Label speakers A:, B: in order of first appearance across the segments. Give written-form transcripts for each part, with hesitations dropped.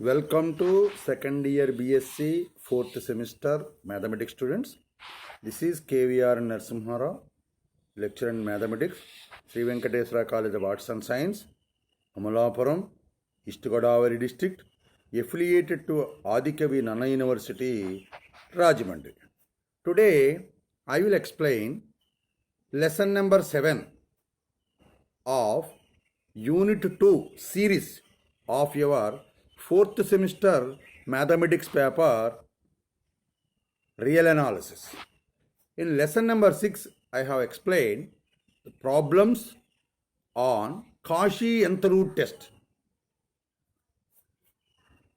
A: Welcome to second year BSc fourth semester mathematics students. This is KVR Narasimha, lecturer in mathematics, Sri Venkateswara College of Arts and Science, Amalapuram, East Godavari district, affiliated to Adikavi Nana University, Rajahmundry. Today I will explain lesson number 7 of Unit 2 series of your fourth semester mathematics paper, real analysis. In lesson number 6, I have explained the problems on Cauchy nth root test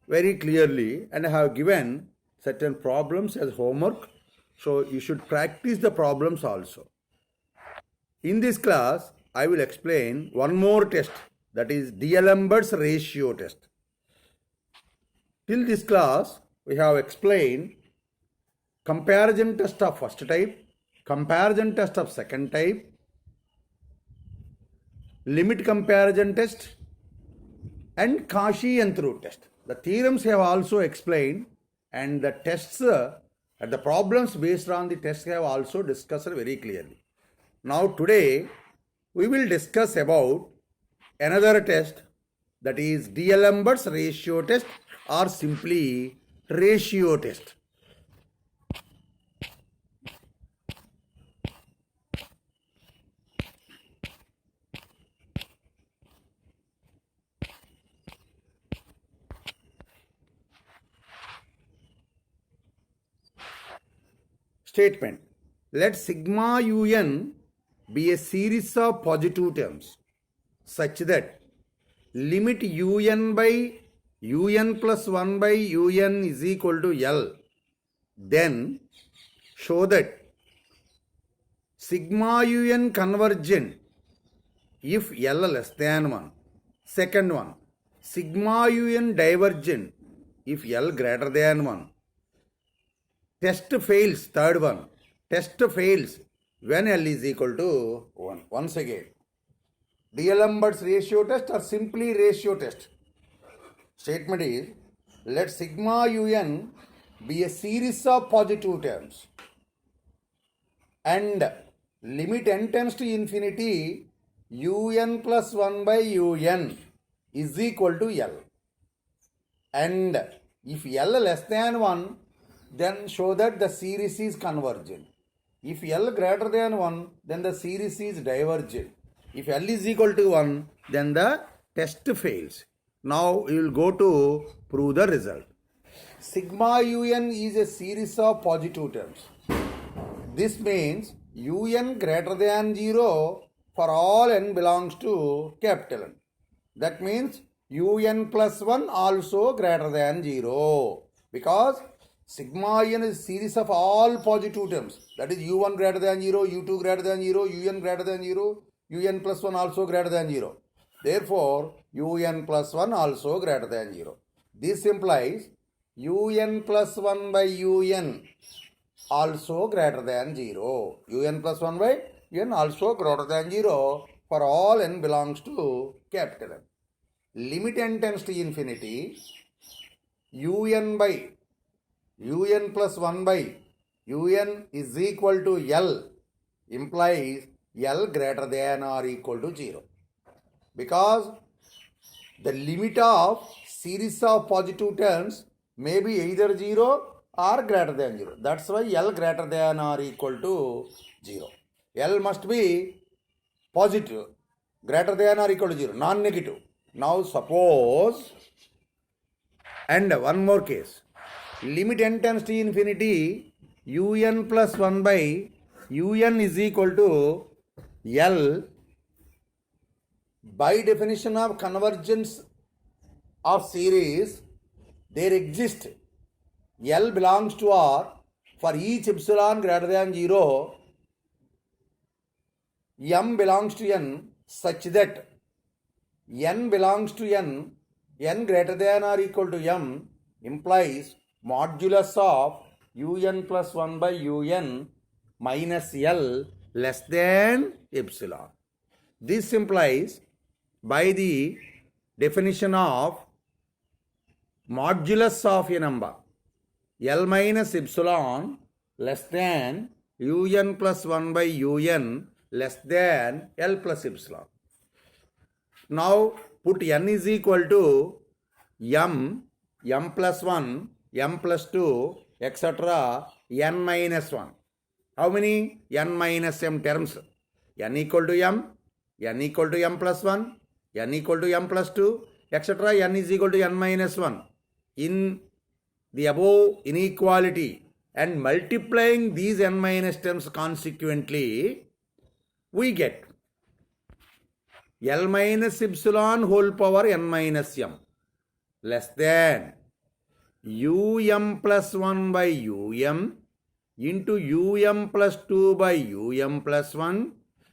A: very clearly, and I have given certain problems as homework, so you should practice the problems also. In this class, I will explain one more test, that is D'Alembert's ratio test. Till this class, we have explained comparison test of first type, comparison test of second type, limit comparison test, and Cauchy nth root test. The theorems have also explained, and the tests and the problems based on the tests have also discussed very clearly. Now today, we will discuss about another test, that is D'Alembert's ratio test or simply ratio test. Statement: let sigma un be a series of positive terms such that limit un by un plus 1 by un is equal to L. Then show that sigma un convergent if L less than 1. Second one, sigma un divergent if L greater than 1. Test fails, third one. Test fails when L is equal to 1. Once again, D'Alembert's ratio test or simply ratio test. Statement is, let sigma un be a series of positive terms and limit n tends to infinity un plus 1 by un is equal to L. And if L less than 1, then show that the series is convergent. If L greater than 1, then the series is divergent. If L is equal to 1, then the test fails. Now we will go to prove the result. Sigma un is a series of positive terms. This means un greater than 0 for all n belongs to capital N. That means un plus 1 also greater than 0, because sigma un is series of all positive terms. That is u1 greater than 0, u2 greater than 0, un greater than 0, un plus 1 also greater than 0. Therefore, un plus 1 also greater than 0. This implies un plus 1 by un also greater than 0. Un plus 1 by un also greater than 0 for all n belongs to capital N. Limit n tends to infinity, un by un plus 1 by un is equal to L implies L greater than or equal to 0. Because the limit of series of positive terms may be either 0 or greater than 0. That's why L greater than or equal to 0. L must be positive, greater than or equal to 0, non-negative. Now suppose, and one more case, limit n tends to infinity, un plus 1 by un is equal to L. By definition of convergence of series, there exists L belongs to R for each epsilon greater than 0, m belongs to n such that n belongs to n greater than or equal to m implies modulus of un plus 1 by un minus L less than epsilon. This implies, by the definition of modulus of a number L minus epsilon less than un plus 1 by un less than L plus epsilon. Now put n is equal to m plus 1, m plus 2, etc. n minus 1. How many n minus m terms? N equal to m, n equal to m plus 1, n equal to m plus 2, etc. n is equal to n minus 1. In the above inequality and multiplying these n minus terms consequently, we get L minus epsilon whole power n minus m less than um plus 1 by um into um plus 2 by um plus 1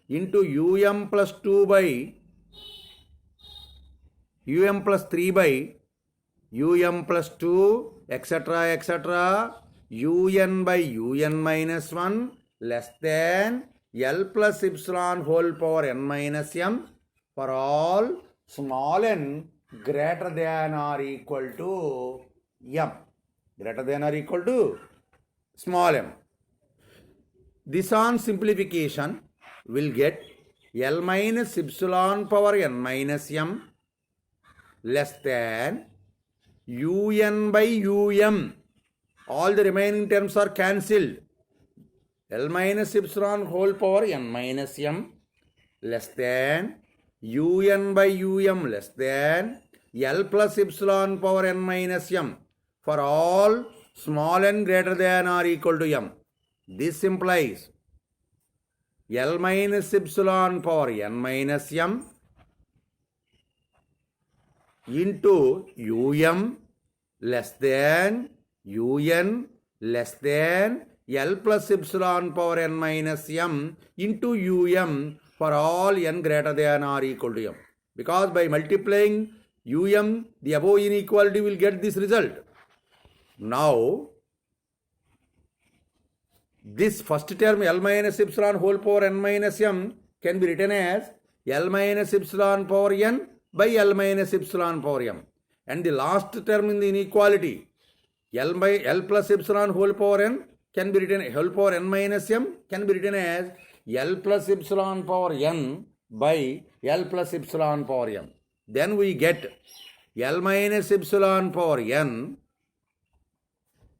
A: into um plus 2 by um plus 3 by um plus 2, etc., etc., un by un minus 1 less than L plus epsilon whole power n minus m for all small n greater than or equal to m. Greater than or equal to small m. This on simplification will get L minus epsilon power n minus m less than un by um. All the remaining terms are cancelled. L minus epsilon whole power n minus m less than un by um less than L plus epsilon power n minus m for all small n greater than or equal to m. This implies L minus epsilon power n minus m into um less than un less than L plus epsilon power n minus m into um for all n greater than or equal to m. Because by multiplying the above inequality will get this result. Now, this first term L minus epsilon whole power n minus m can be written as L minus epsilon power n by L minus epsilon power m. And the last term in the inequality, L plus epsilon whole power n can be written, whole power n minus m can be written as L plus epsilon power n by L plus epsilon power m. Then we get L minus epsilon power n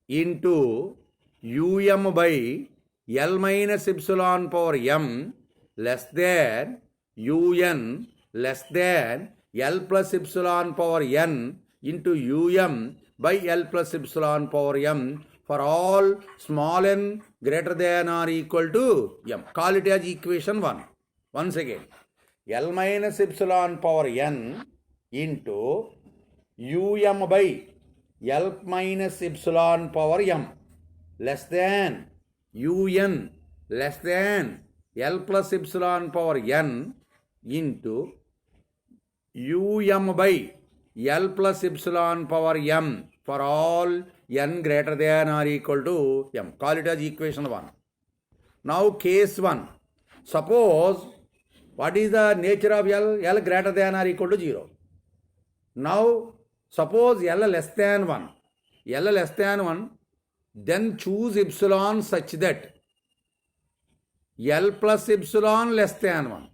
A: into um by L minus epsilon power m less than un less than L plus epsilon power n into um by L plus epsilon power m for all small n greater than or equal to m. Call it as equation 1. Once again, L minus epsilon power n into um by L minus epsilon power m less than un less than L plus epsilon power n into um by L plus epsilon power m for all n greater than or equal to m. Call it as equation 1. Now case 1. Suppose, what is the nature of L? L greater than or equal to 0. Now suppose L less than 1. L less than 1, then choose epsilon such that L plus epsilon less than 1.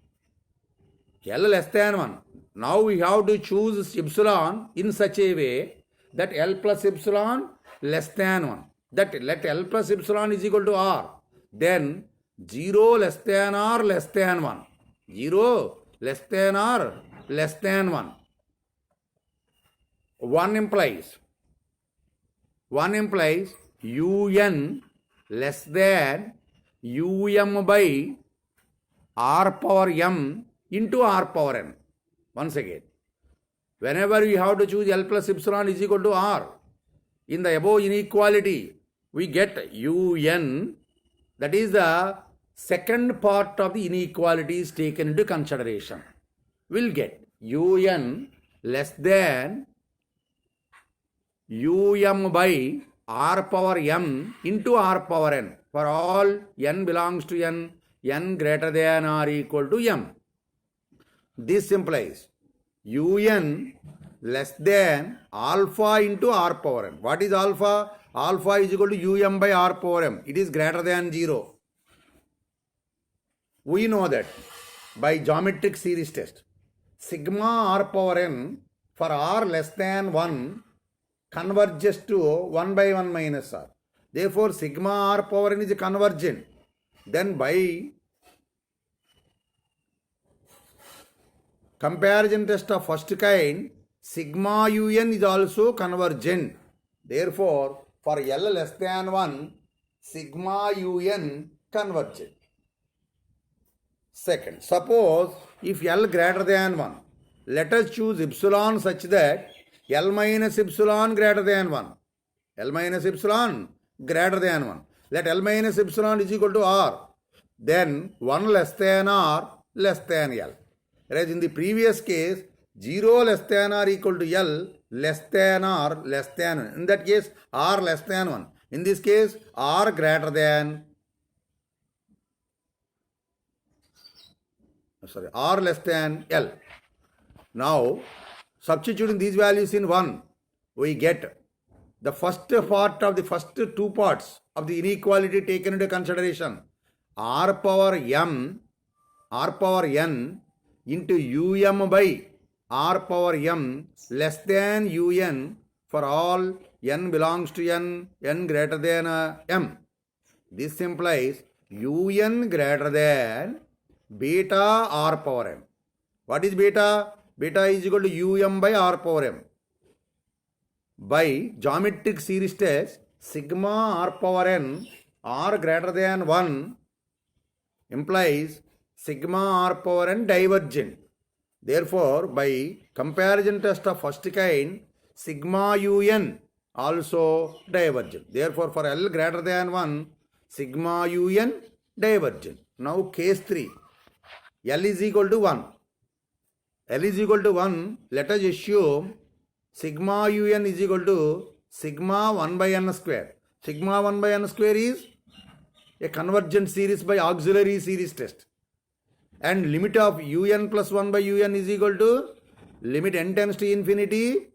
A: L less than 1. Now we have to choose epsilon in such a way that L plus epsilon less than 1. That let L plus epsilon is equal to R. Then 0 less than R less than 1. 0 less than R less than 1. 1 implies un less than um by r power m into r power n. Once again, whenever you have to choose L plus epsilon is equal to r, in the above inequality, we get un, that is the second part of the inequality is taken into consideration. We'll get un less than um by r power m into r power n for all n belongs to n greater than or equal to m. This implies un less than alpha into r power n. What is alpha? Alpha is equal to um by r power m. It is greater than 0. We know that by geometric series test. Sigma r power n for r less than 1 converges to 1 by 1 minus r. Therefore, sigma r power n is convergent. Then by comparison test of first kind, sigma un is also convergent. Therefore, for L less than 1, sigma un convergent. Second, suppose if L greater than 1, let us choose epsilon such that L minus epsilon greater than 1. L minus epsilon greater than 1. Let L minus epsilon is equal to R. Then 1 less than R less than L. Whereas in the previous case, 0 less than R equal to L less than R less than 1. In that case, R less than 1. In this case, R greater than, R less than L. Now, substituting these values in 1, we get the first part of the first two parts of the inequality taken into consideration. R power n into um by r power m less than un for all n belongs to n greater than m. This implies un greater than beta r power m. What is beta? Beta is equal to um by r power m. By geometric series test, sigma r power n r greater than 1 implies sigma r power n divergent. Therefore, by comparison test of first kind, sigma un also divergent. Therefore, for L greater than 1, sigma un divergent. Now, case 3, L is equal to 1. L is equal to 1, let us assume sigma un is equal to sigma 1 by n square. Sigma 1 by n square is a convergent series by auxiliary series test. And limit of un plus 1 by un is equal to limit n tends to infinity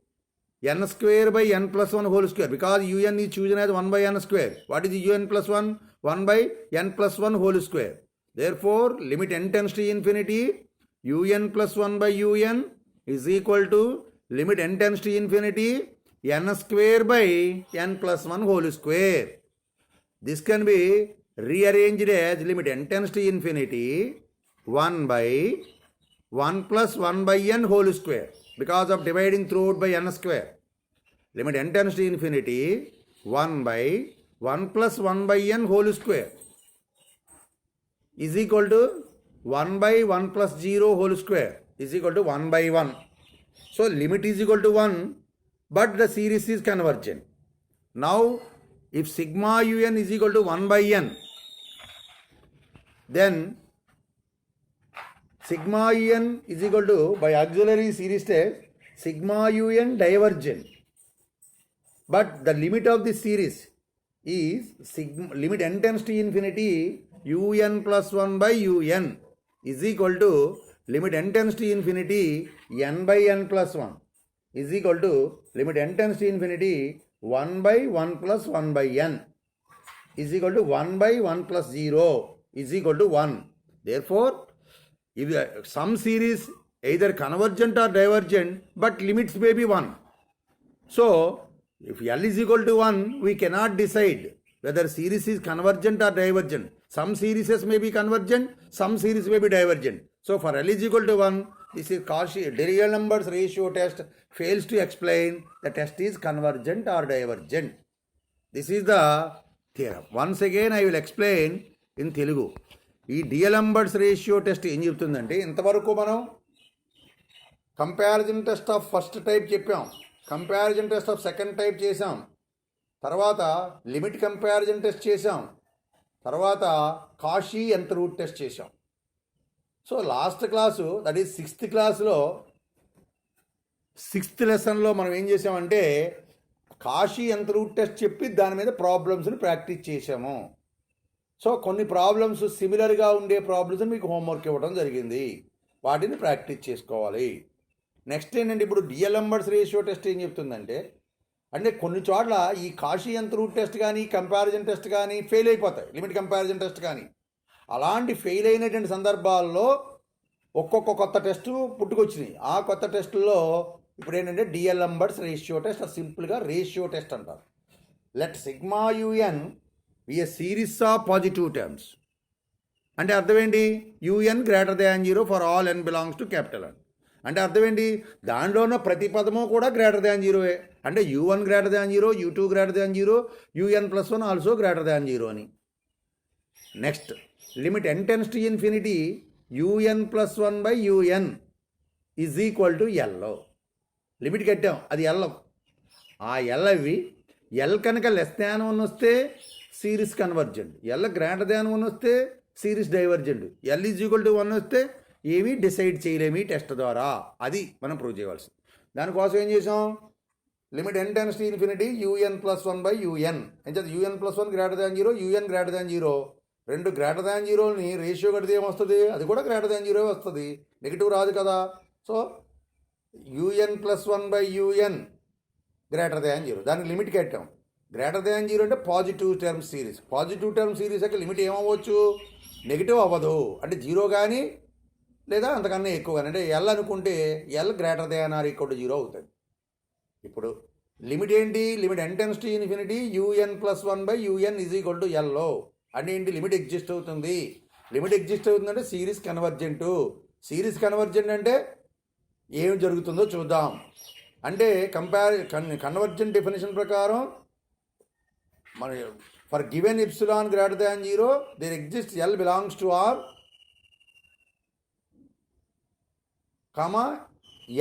A: n square by n plus 1 whole square, because un is chosen as 1 by n square. What is un plus 1? 1 by n plus 1 whole square. Therefore, limit n tends to infinity un plus 1 by un is equal to limit n tends to infinity n square by n plus 1 whole square. This can be rearranged as limit n tends to infinity 1 by 1 plus 1 by n whole square, because of dividing throughout by n square. Limit n tends to infinity 1 by 1 plus 1 by n whole square is equal to 1 by 1 plus 0 whole square is equal to 1 by 1. So, limit is equal to 1, but the series is convergent. Now, if sigma un is equal to 1 by n, then sigma un is equal to, by auxiliary series test, sigma un divergent. But the limit of this series is limit n tends to infinity un plus 1 by un is equal to limit n tends to infinity n by n plus 1 is equal to limit n tends to infinity 1 by 1 plus 1 by n is equal to 1 by 1 plus 0 is equal to 1. Therefore, if some series either convergent or divergent, but limits may be 1. So, if L is equal to 1, we cannot decide whether series is convergent or divergent. Some series may be convergent, some series may be divergent. So, for L is equal to 1, this is Cauchy real numbers ratio test fails to explain the test is convergent or divergent. This is the theorem. Once again, I will explain in Telugu. ఈ డిఎల్ఎంబర్ట్స్ ratio test ఏం చెప్తుందంటే, ఇంతవరకు మనం comparison test of first type చెప్పాం, comparison test of second type చేసాం, తర్వాత limit comparison test చేసాం, తర్వాత కాషీ ఎంత రూట్ టెస్ట్ చేసాం. So last class, that is 6th క్లాస్లో 6th లెసన్లో మనం ఏం చేసామంటే కాషీ ఎంత రూట్ టెస్ట్ చెప్పి దాని మీద ప్రాబ్లమ్స్ని ప్రాక్టీస్ చేసాము. సో కొన్ని ప్రాబ్లమ్స్ సిమిలర్గా ఉండే ప్రాబ్లమ్స్ని మీకు హోంవర్క్ ఇవ్వడం జరిగింది, వాటిని ప్రాక్టీస్ చేసుకోవాలి. నెక్స్ట్ ఏంటంటే ఇప్పుడు డిఎల్ఎంబర్స్ రేషియో టెస్ట్ ఏం చెప్తుందంటే అంటే కొన్ని చోట్ల ఈ కాషియంత్ రూట్ టెస్ట్ కానీ కంపారిజన్ టెస్ట్ కానీ ఫెయిల్ అయిపోతాయి, లిమిట్ కంపారిజన్ టెస్ట్ కానీ. అలాంటి ఫెయిల్ అయినటువంటి సందర్భాల్లో ఒక్కొక్క కొత్త టెస్ట్ పుట్టుకొచ్చినాయి. ఆ కొత్త టెస్టుల్లో ఇప్పుడు ఏంటంటే డిఎల్ఎంబర్స్ రేషియో టెస్ట్, సింపుల్గా రేషియో టెస్ట్ అంటారు. Let sigma u n be a series of positive terms. అంటే అర్థం ఏంటి? U n greater than 0 for all n belongs to capital n. అంటే అర్థం ఏంటి? దాంట్లో ఉన్న ప్రతి పదము కూడా గ్రేటర్ దాన్ 0. అంటే u1 greater than 0, u2 greater than 0, un+1 also greater than 0 అని. Next limit n tends to infinity un+1/un is equal to L. Limit కట్టాం, అది ఎల్. ఆ ఎల్ అవి ఎల్ కనుక లెస్ దాన్ 1 వస్తే series convergent, L greater than 1 వస్తే series divergent, L is equal to 1 వస్తే ఏమీ డిసైడ్ చేయలేమి టెస్ట్ ద్వారా. అది మనం ప్రూవ్ చేయవలసి. దానికోసం ఏం చేసాం? Limit n tends to infinity un+1/un. అంటే un+1 greater than 0, un greater than 0. రెండు గ్రేటర్ దాన్ 0ని రేషియో కడితే ఏమొస్తుంది? అది కూడా గ్రేటర్ దాన్ 0 వస్తుంది, నెగిటివ్ రాదు కదా. సో un+1/un గ్రేటర్ దాన్ 0, దానికి లిమిట్ కట్టాం. గ్రేటర్ దాన్ 0 అంటే positive term series. Positive term series అయితే లిమిట్ ఏమవ్వచ్చు? నెగిటివ్ అవ్వదు. అంటే 0 కానీ లేదా అంతకన్నా ఎక్కువ కానీ, అంటే ఎల్ అనుకుంటే l greater than or equal to 0 అవుతుంది. ఇప్పుడు లిమిట్ ఏంటి? Limit n tends to infinity un+1/un is equal to l. అంటే ఏంటి? లిమిట్ ఎగ్జిస్ట్ అవుతుంది. లిమిట్ ఎగ్జిస్ట్ అవుతుందంటే సిరీస్ కన్వర్జెంట్. సిరీస్ కన్వర్జెంట్ అంటే ఏం జరుగుతుందో చూద్దాం. అంటే కన్వర్జెంట్ డెఫినేషన్ ప్రకారం మన for given epsilon greater than 0 there exist l belongs to r comma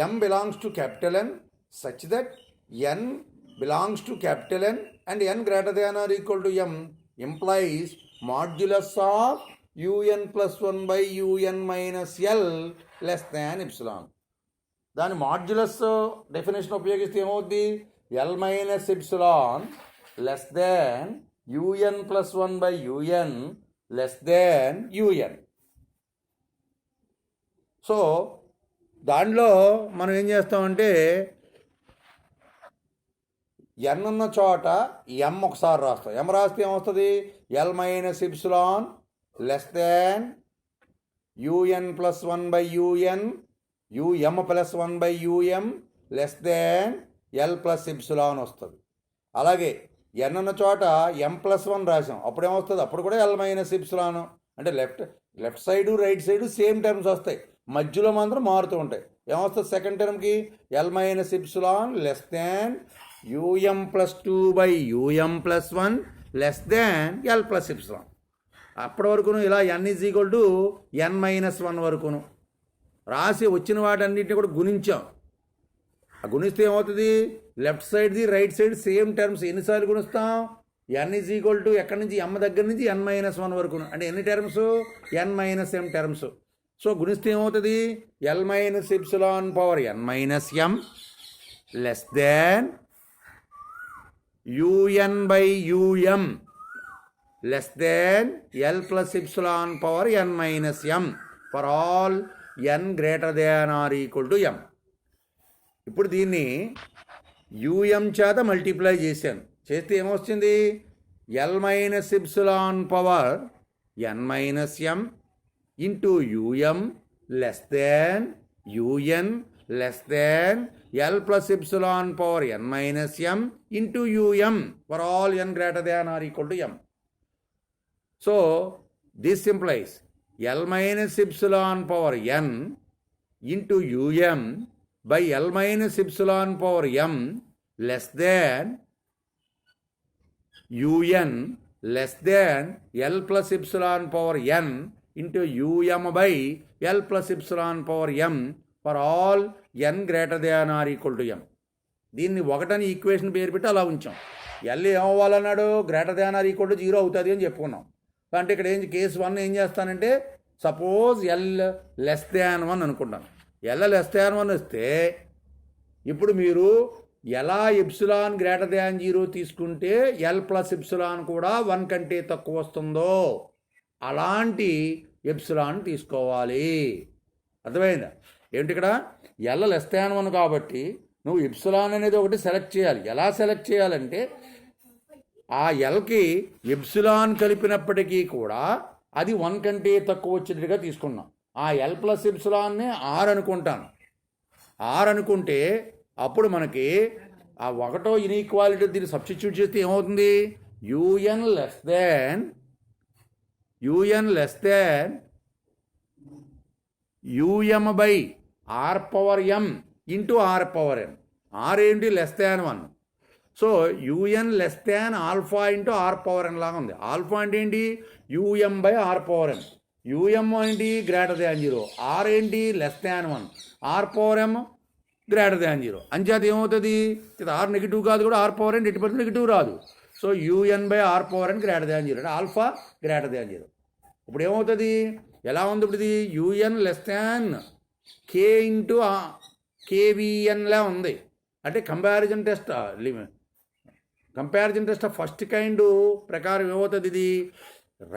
A: m belongs to capital N such that n belongs to capital N and n greater than or equal to m implies modulus of un+1/un minus l less than epsilon. దాని modulus definition ఉపయోగిస్తే ఏమవుద్ది? l minus epsilon less than un+1/un less than un. So దాంట్లో మనం ఏం చేస్తామంటే ఎన్ ఉన్న చోట ఎం ఒకసారి రాస్తాం. ఎం రాస్తే ఏమొస్తుంది? L minus epsilon less than un+1/un um+1/um less than l+ఎప్సిలాన్ వస్తుంది. అలాగే ఎన్ ఉన్న చోట m+1 రాసాం, అప్పుడు ఏమొస్తుంది? అప్పుడు కూడా l మైనస్ ఎప్సిలాన్. అంటే left side right side same terms వస్తాయి, మధ్యలో మాత్రం మారుతూ ఉంటాయి. ఏమొస్తుంది సెకండ్ టర్మ్కి? L minus epsilon less than um+2/um+1 less than l+ఎప్సిలాన్. అప్పటి వరకును ఇలా n is equal to n-1 వరకును రాసి వచ్చిన వాటన్నింటినీ కూడా గుణించాం. ఆ గుణిస్తే ఏమవుతుంది? లెఫ్ట్ సైడ్ది రైట్ సైడ్ సేమ్ టర్మ్స్ ఎన్నిసార్లు గుణిస్తాం? n ఈజ్ ఈక్వల్ టు ఎక్కడి నుంచి? m దగ్గర నుంచి n-1 వరకు. అంటే ఎన్ని టర్మ్స్? n-m terms. సో గుణిస్తే ఏమవుతుంది? L minus epsilon power n-m less than un/um less than l+ఎప్సిలాన్ power n-m for all n greater than or equal to m. ఇప్పుడు దీన్ని um చేత మల్టిప్లై చేశాను. చేస్తే ఏమొచ్చింది? L minus epsilon power n-m into um less than un less than l+ఎప్సిలాన్ power n-m into um for all n greater than or equal to m. So this implies l minus epsilon power n into um by l minus epsilon power m less than un less than l+ఎప్సిలాన్ power n into um by l+ఎప్సిలాన్ power m for all n greater than or equal to m. దీన్ని ఒకటని equation పేరు పెట్టి అలా ఉంచాం. L ఏమవ్వాలన్నాడు? Greater than or equal to 0 అవుతుంది అని చెప్పుకున్నాం. అంటే ఇక్కడ కేసు 1 ఏం చేస్తానంటే సపోజ్ ఎల్ లెస్ దాన్ 1 అనుకుంటాను. ఎల్ లెస్ దాన్ 1 వస్తే ఇప్పుడు మీరు ఎలా ఎప్సిలాన్ గ్రేటర్ దాన్ 0 తీసుకుంటే l+ఎప్సిలాన్ కూడా 1 కంటే తక్కువ వస్తుందో అలాంటి ఎప్సిలాన్ తీసుకోవాలి. అర్థమైందా? ఏంటి ఇక్కడ ఎల్ లెస్ దాన్ 1 కాబట్టి నువ్వు ఎప్సిలాన్ అనేది ఒకటి సెలెక్ట్ చేయాలి. ఎలా సెలెక్ట్ చేయాలంటే ఆ ఎల్కి ఎప్సిలాన్ కలిపినప్పటికీ కూడా అది 1 కంటే తక్కువ వచ్చేట్టుగా తీసుకున్నాం. ఆ ఎల్ ప్లస్ ఎప్సిలాన్ని ఆర్ అనుకుంటాను. ఆర్ అనుకుంటే అప్పుడు మనకి ఆ ఒకటో ఇన్ఈక్వాలిటీ దీన్ని సబ్స్టిట్యూట్ చేస్తే ఏమవుతుంది? U n less than u m by r power m into r power n. R ఏంటి? Less than 1. So u n less than alpha into r power n లాగా ఉంది. ఆల్ఫా అంటే ఏంటి? U m by r power n. U m ఏంటి? Greater than 0. R ఏంటి? Less than 1. R power m greater than 0. అంచేత ఏమవుతుంది? Or negative కాదు కూడా, ఆర్ పవర్ ఎన్ ఎట్టి పరిస్థితి నెగిటివ్ రాదు. So u n by r power n greater than 0 అంటే ఆల్ఫా గ్రేటర్ దాన్ 0. ఇప్పుడు ఏమవుతుంది? ఎలా ఉంది ఇప్పుడు ఇది? యూఎన్ లెస్ దాన్ కే ఇంటూ కేవిఎన్లా ఉంది. అంటే comparison test of first kind ప్రకారం ఏమవుతుంది? ఇది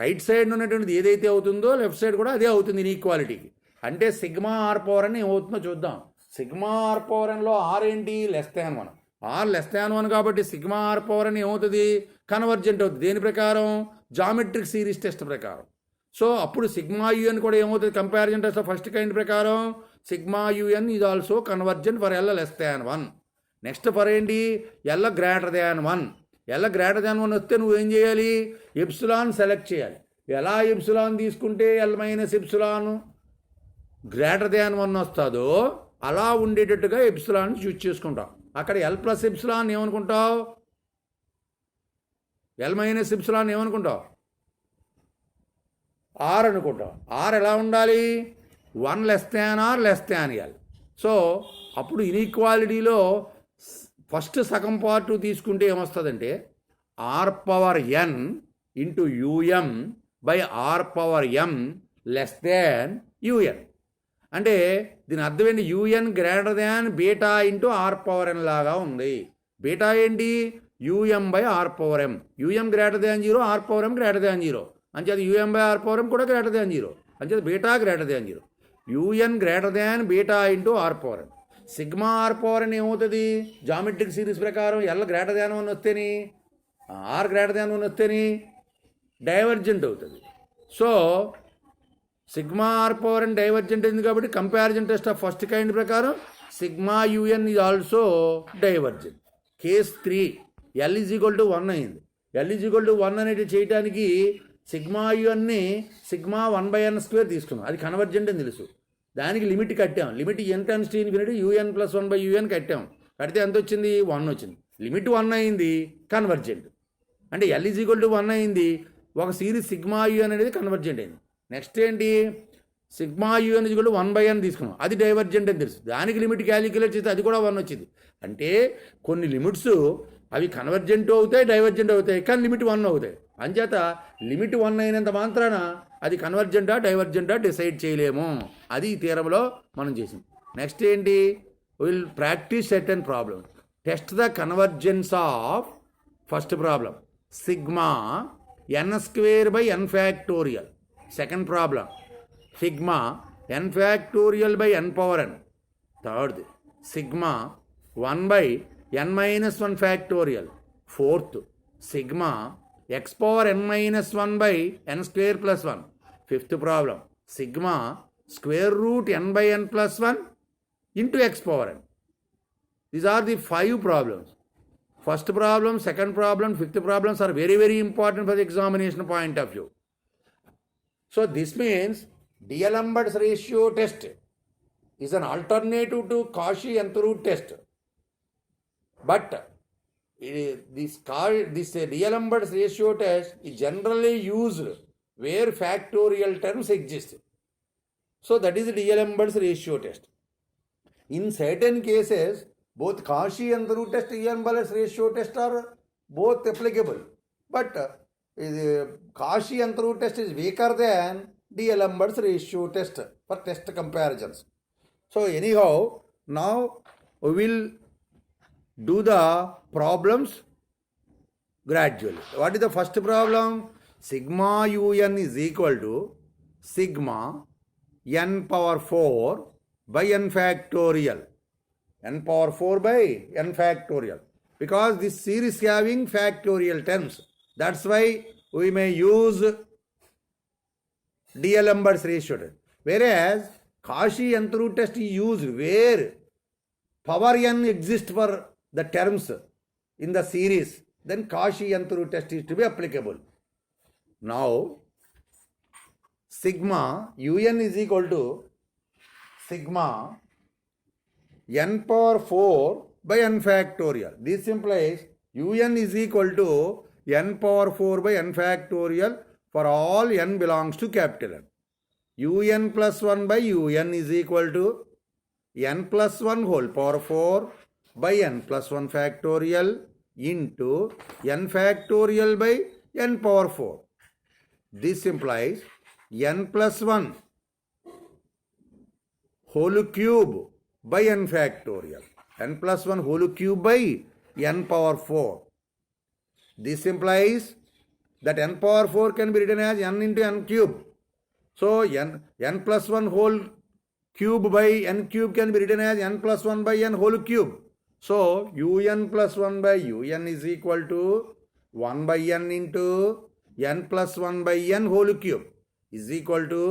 A: రైట్ సైడ్ ఉన్నటువంటిది ఏదైతే అవుతుందో లెఫ్ట్ సైడ్ కూడా అదే అవుతుంది ఇన్ఈక్వాలిటీకి. అంటే సిగ్మా ఆర్ పవర్ ఎన్ ఏమవుతుందో చూద్దాం. సిగ్మా ఆర్ పవర్ ఎన్లో ఆర్ ఏంటి? Less than 1. R less than 1 కాబట్టి సిగ్మా ఆర్ పవర్ ఎన్ ఏమవుతుంది? కన్వర్జెంట్ అవుతుంది. దేని ప్రకారం? జామెట్రిక్ సిరీస్ టెస్ట్ ప్రకారం. సో అప్పుడు సిగ్మా యూఎన్ కూడా ఏమవుతుంది? Comparison test of first kind ప్రకారం sigma u n is also convergent for l less than 1. Next for ఏంటి? L greater than 1. L greater than 1 వస్తే నువ్వేం చేయాలి? ఎప్సిలాన్ సెలెక్ట్ చేయాలి. ఎలా ఎప్సిలాన్ తీసుకుంటే l minus epsilon greater than 1 వస్తుందో అలా ఉండేటట్టుగా ఎప్సిలాన్ చూస్ చేసుకుంటాం. అక్కడ ఎల్ ప్లస్ ఎప్సిలాన్ ఏమనుకుంటావు? ఎల్ మైనస్ ఎప్సిలాన్ ఏమనుకుంటావు? ఆర్ అనుకుంటాం. ఆర్ ఎలా ఉండాలి? 1 less than r less than l. So అప్పుడు ఇన్ఈక్వాలిటీలో ఫస్ట్ సగం పార్ట్ తీసుకుంటే ఏమొస్తుందంటే r power n into u m by r power m less than u n. అంటే దీని అర్థం ఏంటి? U n greater than beta into r power n లాగా ఉంది. బీటా ఏంటి? U m by r power m. U m greater than 0, r power m greater than 0. అంచేది u m by r power m కూడా greater than 0. అంచేది beta greater than 0. U n greater than beta into r power n. Sigma r power n ఏమవుతుంది? Geometric series ప్రకారం l greater than 1 వస్తేని r greater than 1 వస్తేని divergent అవుతుంది. So sigma r power n divergent అయింది కాబట్టి comparison test of first kind ప్రకారం sigma u n is also divergent. Case 3 L is equal to 1 అయింది. L is equal to 1 అనేది చేయడానికి sigma యూఎన్ని sigma 1/n² తీసుకున్నాం. అది కన్వర్జెంట్ అని తెలుసు. దానికి లిమిట్ కట్టాం. Limit n tends to infinity UN plus 1/un కట్టాం. కడితే ఎంత వచ్చింది? 1 వచ్చింది. లిమిట్ 1 అయింది, కన్వర్జెంట్. అంటే ఎల్ ఈజ్ ఈక్వల్ టు 1 అయింది, ఒక సిరీస్ సిగ్మా యూఎన్ అనేది కన్వర్జెంట్ అయింది. నెక్స్ట్ ఏంటి? Sigma u n is equal to 1/n తీసుకున్నాం. అది డైవర్జెంట్ అని తెలుసు. దానికి లిమిట్ క్యాలిక్యులేట్ చేస్తే అది కూడా 1 వచ్చింది. అంటే కొన్ని లిమిట్స్ అవి కన్వర్జెంట్ అవుతాయి, డైవర్జెంట్ అవుతాయి, కానీ లిమిట్ 1 అవుతాయి. అంచేత లిమిట్ 1 అయినంత మాత్రాన అది కన్వర్జెంటా డైవర్జెంటా డిసైడ్ చేయలేము. అది ఈ థియరంలో మనం చేసాం. నెక్స్ట్ ఏంటి? Will practice certain problem. Test the convergence of first problem sigma n² / n factorial. Second problem sigma n factorial / n power n. Third sigma 1/n-1 factorial. Fourth sigma x power n-1/n² + 1. Fifth problem sigma √n/n+1 into x power n. These are the 5 problems. First problem, second problem, fifth problems are very, very important for the examination point of view. So this means D'Alembert's ratio test is an alternative to Cauchy nth root test. But this D'Alembert's ratio test is generally used where factorial terms exist. So that is the D'Alembert's ratio test. In certain cases, both Cauchy and the root test and D'Alembert's ratio test are both applicable. But Cauchy and the root test is weaker than D'Alembert's ratio test for test comparisons. So anyhow, now we will do the problems gradually. What is the first problem? Sigma un is equal to sigma n power 4 by n factorial. N power 4 by n factorial. Because this series having factorial terms. That's why we may use D'Alembert's ratio test. Whereas Cauchy nth root test is used where power n exists for the terms in the series. Then Cauchy nth root test is to be applicable. Now, sigma un is equal to sigma n power 4 by n factorial. This implies un is equal to n power 4 by n factorial for all n belongs to capital N. Un plus 1 by un is equal to n plus 1 whole power 4 by n plus 1 factorial into n factorial by n power 4. This implies n plus 1 whole cube by n factorial. N plus 1 whole cube by n power 4. This implies that n power 4 can be written as n into n cube. So n plus 1 whole cube by n cube can be written as n plus 1 by n whole cube. So un plus 1 by un is equal to 1 by n into n plus 1 by n whole cube is equal to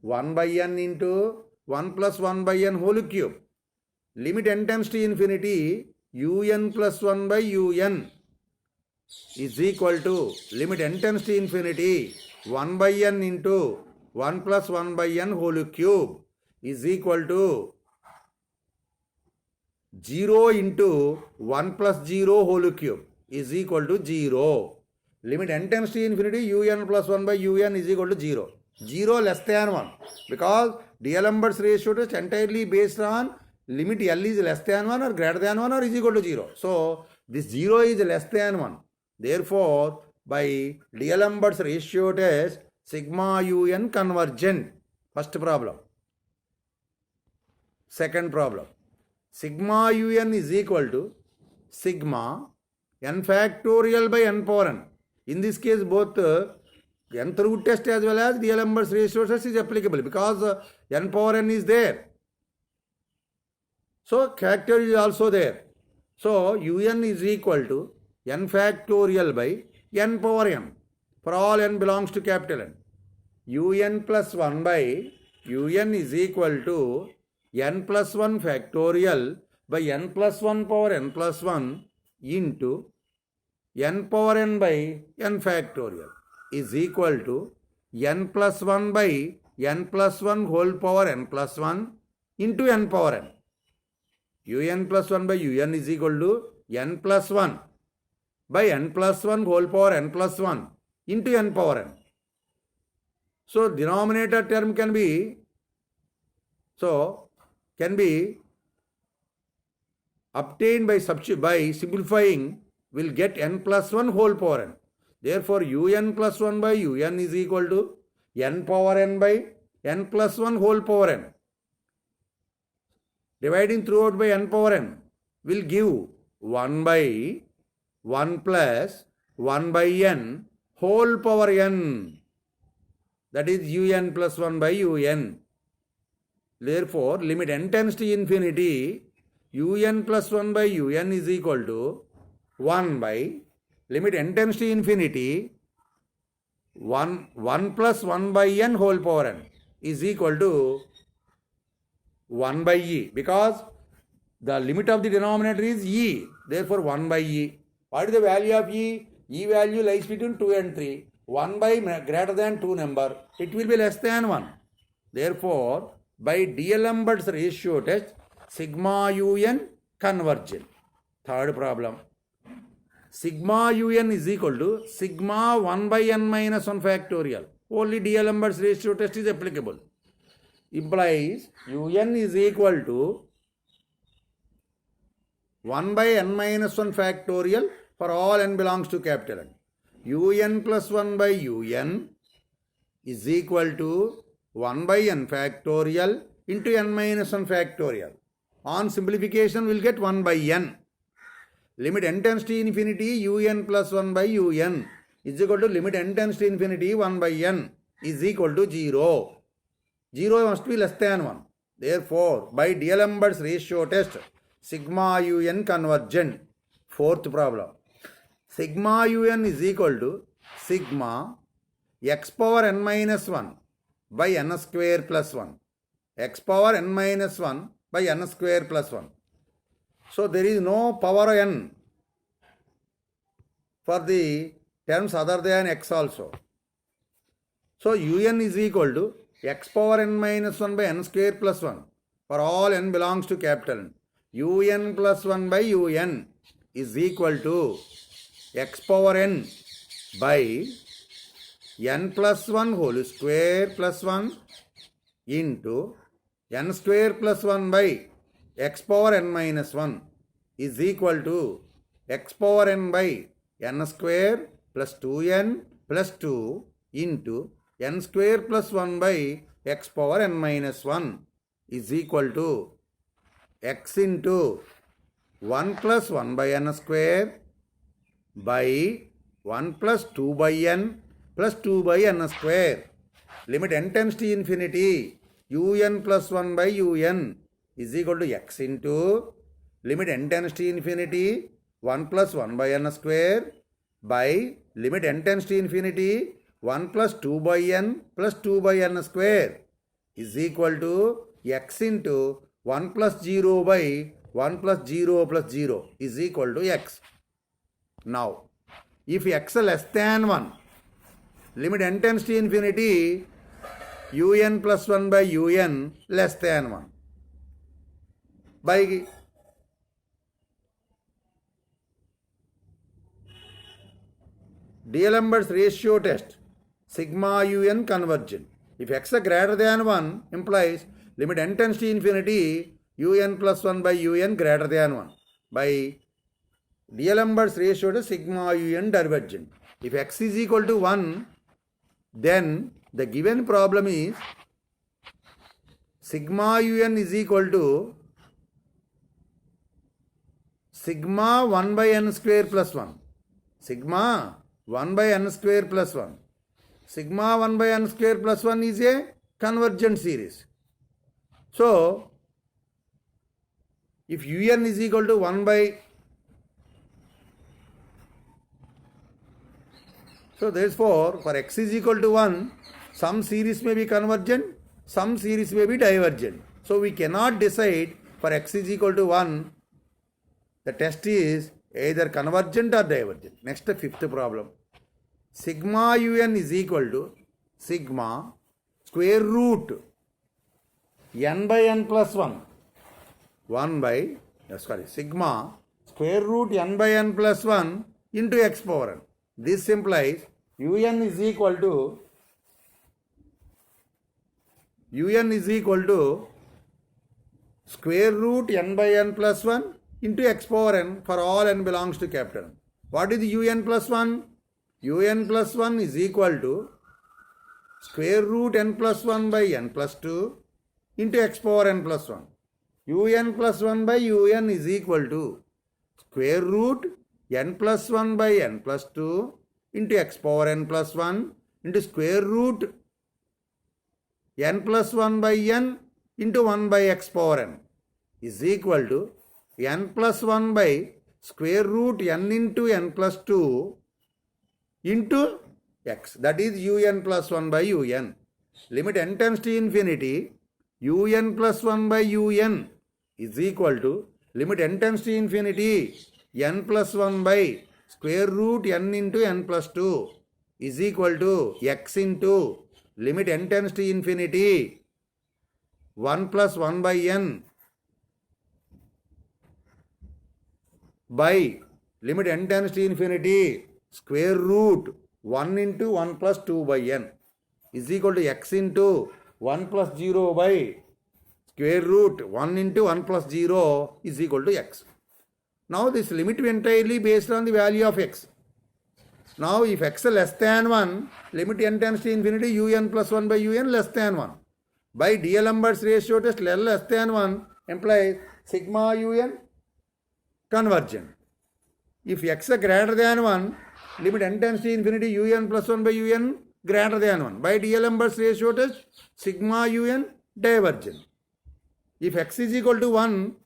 A: 1 by n into 1 plus 1 by n whole cube. Limit n tends to infinity, un plus 1 by un is equal to limit n tends to infinity 1 by n into 1 plus 1 by n whole cube is equal to 0 into 1 plus 0 whole cube is equal to 0. Limit n tends to infinity un plus 1 by un is equal to 0. 0 less than 1 because D'Alembert's ratio test entirely based on limit L is less than 1 or greater than 1 or is equal to 0. So this 0 is less than 1. Therefore, by D'Alembert's ratio test, sigma un convergent. First problem. Second problem. Sigma un is equal to sigma n factorial by n power n. In this case, both nth root test as well as D'Alembert's ratio test is applicable because n power n is there. So factor is also there. So un is equal to n factorial by n power n for all n belongs to capital N. Un plus 1 by un is equal to n plus 1 factorial by n plus 1 power n plus 1 into n power n by n factorial is equal to n plus 1 by n plus 1 whole power n plus 1 into n power n. Un plus 1 by un is equal to n plus 1 by n plus 1 whole power n plus 1 into n power n. So denominator term can be obtained by simplifying, will get n plus 1 whole power n. Therefore un plus 1 by un is equal to n power n by n plus 1 whole power n. Dividing throughout by n power n will give 1 by 1 plus 1 by n whole power n. That is un plus 1 by un. Therefore, limit n tends to infinity, un plus 1 by un is equal to 1 by limit n tends to infinity 1 plus 1 by n whole power n is equal to 1 by e because the limit of the denominator is e. Therefore, 1 by e. What is the value of e? E value lies between 2 and 3. 1 by greater than 2 number, it will be less than 1. Therefore, by D'Alembert's ratio test, sigma un convergent. Third problem. Sigma un is equal to sigma 1 by n minus 1 factorial. Only D'Alembert's ratio test is applicable. Implies un is equal to 1 by n minus 1 factorial for all n belongs to capital N. Un plus 1 by un is equal to 1 by n factorial into n minus 1 factorial. On simplification, we will get 1 by n. Limit n tends to infinity, un plus 1 by un is equal to limit n tends to infinity, 1 by n is equal to 0. 0 must be less than 1. Therefore, by D'Alembert's ratio test, sigma un convergent. Fourth problem. Sigma un is equal to sigma x power n minus 1 by n square plus 1. X power n minus 1 by n square plus 1. So there is no power n for the terms other than x also. So un is equal to x power n minus 1 by n square plus 1 for all n belongs to capital N. Un plus 1 by un is equal to x power n by n plus 1 whole square plus 1 into n square plus 1 by x power n minus 1 is equal to x power n by n square plus 2n plus 2 into n square plus 1 by x power n minus 1 is equal to x into 1 plus 1 by n square by 1 plus 2 by n plus 2 by n square. Limit n tends to infinity. Un plus 1 by un is equal to x into limit n tends to infinity 1 plus 1 by n square by limit n tends to infinity 1 plus 2 by n plus 2 by n square is equal to x into 1 plus 0 by 1 plus 0 plus 0 is equal to x. Now, if x less than 1, limit n tends to infinity un plus 1 by un less than 1. By D'Alembert's ratio test, sigma un convergent. If x greater than 1 implies limit n tends to infinity un plus 1 by un greater than 1. By D'Alembert's ratio test, sigma un divergent. If x is equal to 1, then the given problem is sigma un is equal to sigma 1 by n square plus 1. Sigma 1 by n square plus 1. Sigma 1 by n square plus 1 is a convergent series. So, if un is equal to 1 by... So, therefore, for x is equal to 1, some series may be convergent, some series may be divergent. So, we cannot decide for x is equal to 1, the test is either convergent or divergent. Next, the fifth problem. Sigma un is equal to sigma square root n by n plus 1. Sigma square root n by n plus 1 into x power n. This implies un is equal to square root n by n plus 1 into x power n for all n belongs to capital N. What is un plus 1? Un plus 1 is equal to square root n plus 1 by n plus 2 into x power n plus 1. Un plus 1 by un is equal to square root n plus 1 by n plus 2 into x power n plus 1 into square root n plus 1 by n into 1 by x power n is equal to n plus 1 by square root n into n plus 2 into x. That is un plus 1 by un. Limit n tends to infinity, un plus 1 by un is equal to limit n tends to infinity, n plus 1 by square root n into n plus 2 is equal to x into limit n tends to infinity, 1 plus 1 by n by limit n tends to infinity square root 1 into 1 plus 2 by n is equal to x into 1 plus 0 by square root 1 into 1 plus 0 is equal to x. Now this limit is entirely based on the value of x. Now if x less than 1, limit n tends to infinity un plus 1 by un less than 1. By D'Alembert's ratio test, L less than 1 implies sigma un convergent. If x greater than 1, limit n tends to infinity un plus 1 by un greater than 1. By D'Alembert's ratio test, sigma un divergent. If x is equal to 1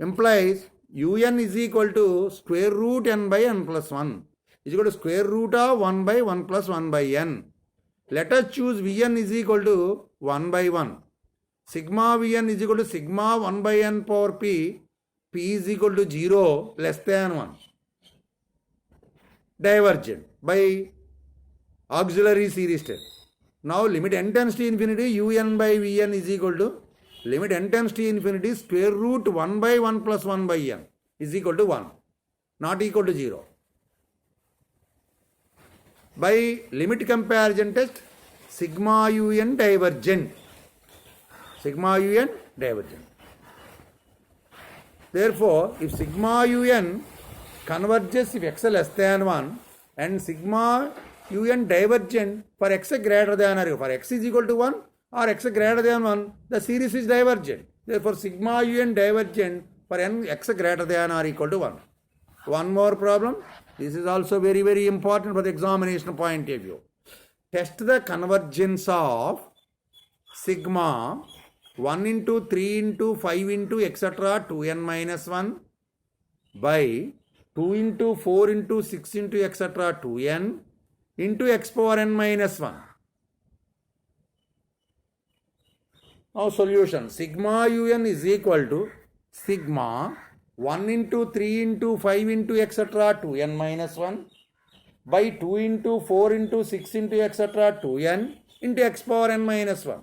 A: implies un is equal to square root n by n plus 1 is equal to square root of 1 by 1 plus 1 by n. Let us choose Vn is equal to 1 by 1. Sigma Vn is equal to sigma 1 by n power p. P is equal to 0 less than 1. Divergent by auxiliary series test. Now limit n tends to infinity un by Vn is equal to limit n tends to infinity square root 1 by 1 plus 1 by n is equal to 1. Not equal to 0. By limit comparison test, sigma un divergent. Sigma un divergent. Therefore, if sigma un converges if x less than 1 and sigma un divergent for x greater than or for x is equal to 1 or x greater than 1, the series is divergent. Therefore, sigma un divergent for n x greater than or equal to 1. One more problem. This is also very, very important for the examination point of view. Test the convergence of sigma 1 into 3 into 5 into etc. 2n minus 1 by 2 into 4 into 6 into etc. 2n into x power n minus 1. Now solution. Sigma un is equal to sigma 1 into 3 into 5 into etc. 2n minus 1 by 2 into 4 into 6 into etc. 2n into x power n minus 1.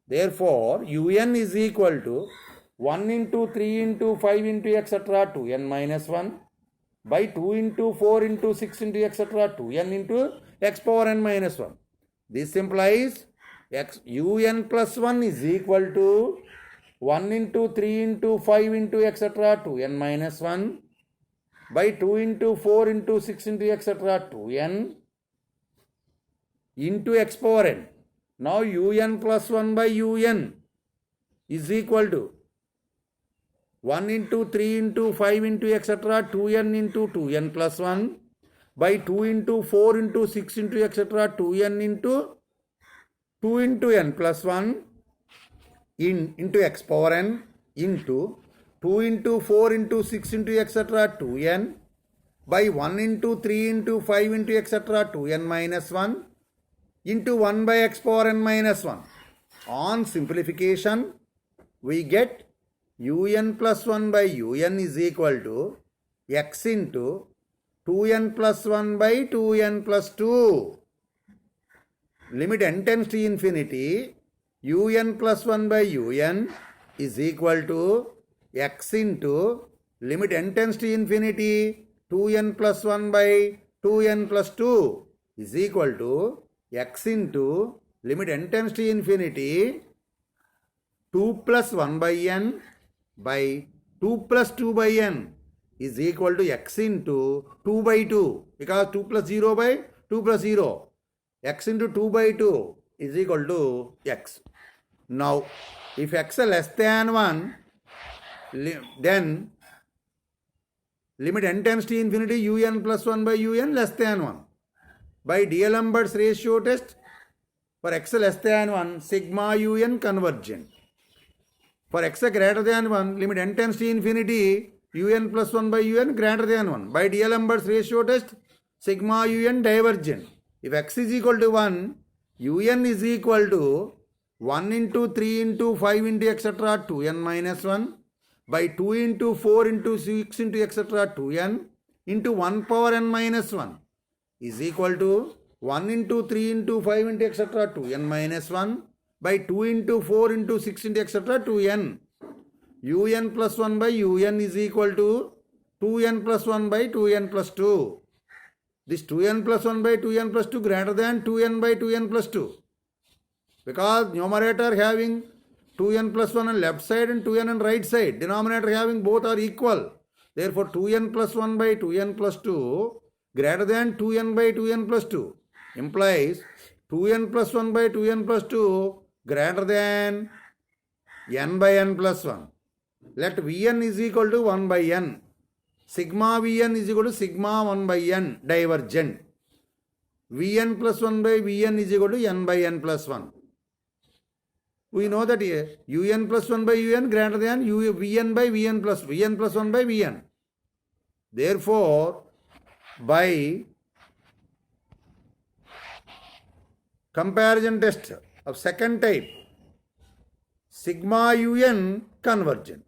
A: Therefore, un is equal to 1 into 3 into 5 into etc. 2n minus 1 by 2 into 4 into 6 into etc. 2n into x power n minus 1. This implies un plus 1 is equal to 1 into 3 into 5 into etc. 2n minus 1 by 2 into 4 into 6 into etc. 2n into x power n. Now un plus 1 by un is equal to 1 into 3 into 5 into etc. 2n into 2n plus 1 by 2 into 4 into 6 into etc. 2n into 2 into n plus 1 into x power n into 2 into 4 into 6 into etc. 2n by 1 into 3 into 5 into etc. 2n minus 1 into 1 by x power n minus 1. On simplification, we get un plus 1 by un is equal to x into 2n plus 1 by 2n plus 2. Limit n tends to infinity, un plus 1 by un is equal to x into limit n tends to infinity 2n plus 1 by 2n plus 2 is equal to x into limit n tends to infinity 2 plus 1 by n by 2 plus 2 by n is equal to x into 2 by 2 because 2 plus 0 by 2 plus 0. X into 2 by 2 is equal to x. Now, if x is less than 1, then limit n tends to infinity un plus 1 by un less than 1. By D'Alembert's ratio test, for x less than 1, sigma un convergent. For x greater than 1, limit n tends to infinity un plus 1 by un greater than 1. By D'Alembert's ratio test, sigma un divergent. If x is equal to 1, un is equal to 1 into 3 into 5 into etc. 2n minus 1 by 2 into 4 into 6 into etc. 2n into 1 power n minus 1 is equal to 1 into 3 into 5 into etc. 2n minus 1 by 2 into 4 into 6 into etc. 2n. un plus 1 by un is equal to 2n plus 1 by 2n plus 2. This 2n plus 1 by 2n plus 2 greater than 2n by 2n plus 2. Because numerator having 2n plus 1 on left side and 2n on right side. Denominator having both are equal. Therefore 2n plus 1 by 2n plus 2 greater than 2n by 2n plus 2 implies 2n plus 1 by 2n plus 2 greater than n by n plus 1. Let Vn is equal to 1 by n. Sigma Vn is equal to sigma 1 by n divergent. Vn plus 1 by Vn is equal to n by n plus 1. We know that un plus 1 by un greater than vn by vn plus 1 by vn. Therefore, by comparison test of second type, sigma un convergent.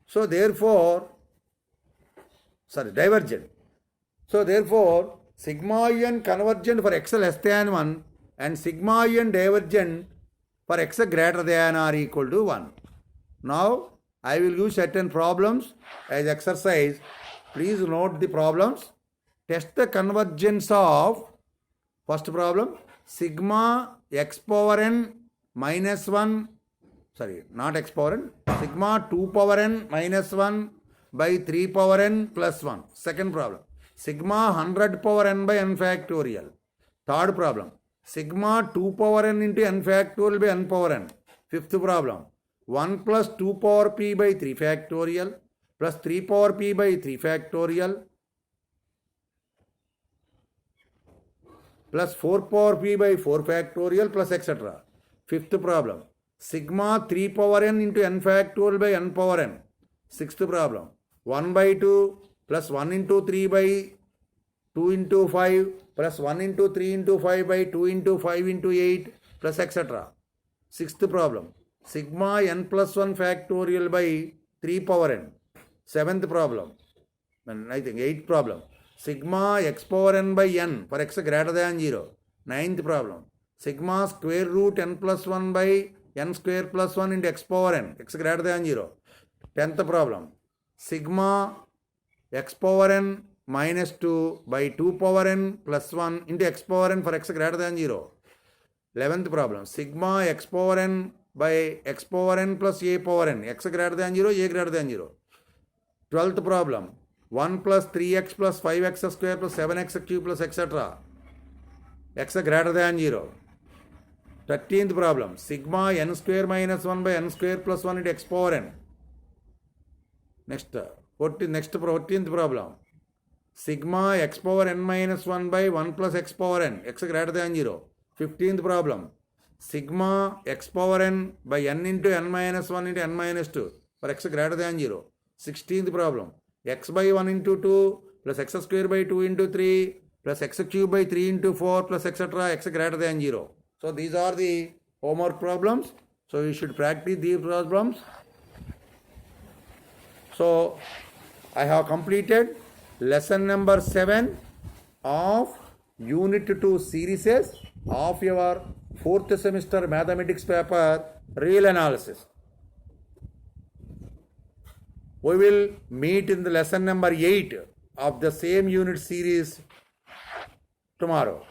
A: So therefore, divergent. So therefore, sigma un convergent for x less than 1 and sigma un divergent for x greater than or equal to 1. Now, I will give certain problems as exercise. Please note the problems. Test the convergence of, first problem, sigma x power n minus 1, not x power n, sigma 2 power n minus 1 by 3 power n plus 1. Second problem, sigma 100 power n by n factorial. Third problem, sigma 2 power n into n factorial by n power n. Fifth problem, 1 plus 2 power p by 3 factorial plus 3 power p by 3 factorial plus 4 power p by 4 factorial plus etc. Fifth problem, sigma 3 power n into n factorial by n power n. Sixth problem, 1 by 2 plus 1 into 3 by 2 into 5 plus 1 into 3 into 5 by 2 into 5 into 8 plus etc. Sixth problem, sigma n plus 1 factorial by 3 power n. Seventh problem, and I think eighth problem, sigma x power n by n for x greater than 0. Ninth problem, sigma square root n plus 1 by n square plus 1 into x power n, x greater than 0. Tenth problem, sigma x power n minus 2 by 2 power n plus 1 into x power n for x greater than 0. 11th problem, sigma x power n by x power n plus a power n, x greater than 0, a greater than 0. 12th problem, 1 plus 3x plus 5x square plus 7x cube plus etc. x greater than 0. 13th problem, sigma n square minus 1 by n square plus 1 into x power n. Next 14th problem, sigma x power n minus 1 by 1 plus x power n, x greater than 0. 15th problem, sigma x power n by n into n minus 1 into n minus 2 for x greater than 0. 16th problem, x by 1 into 2 plus x square by 2 into 3 plus x cube by 3 into 4 plus etc. x greater than 0. So these are the homework problems. So you should practice these problems. So I have completed lesson number 7 of Unit 2 series of your 4th semester mathematics paper, real analysis. We will meet in the lesson number 8 of the same unit series tomorrow.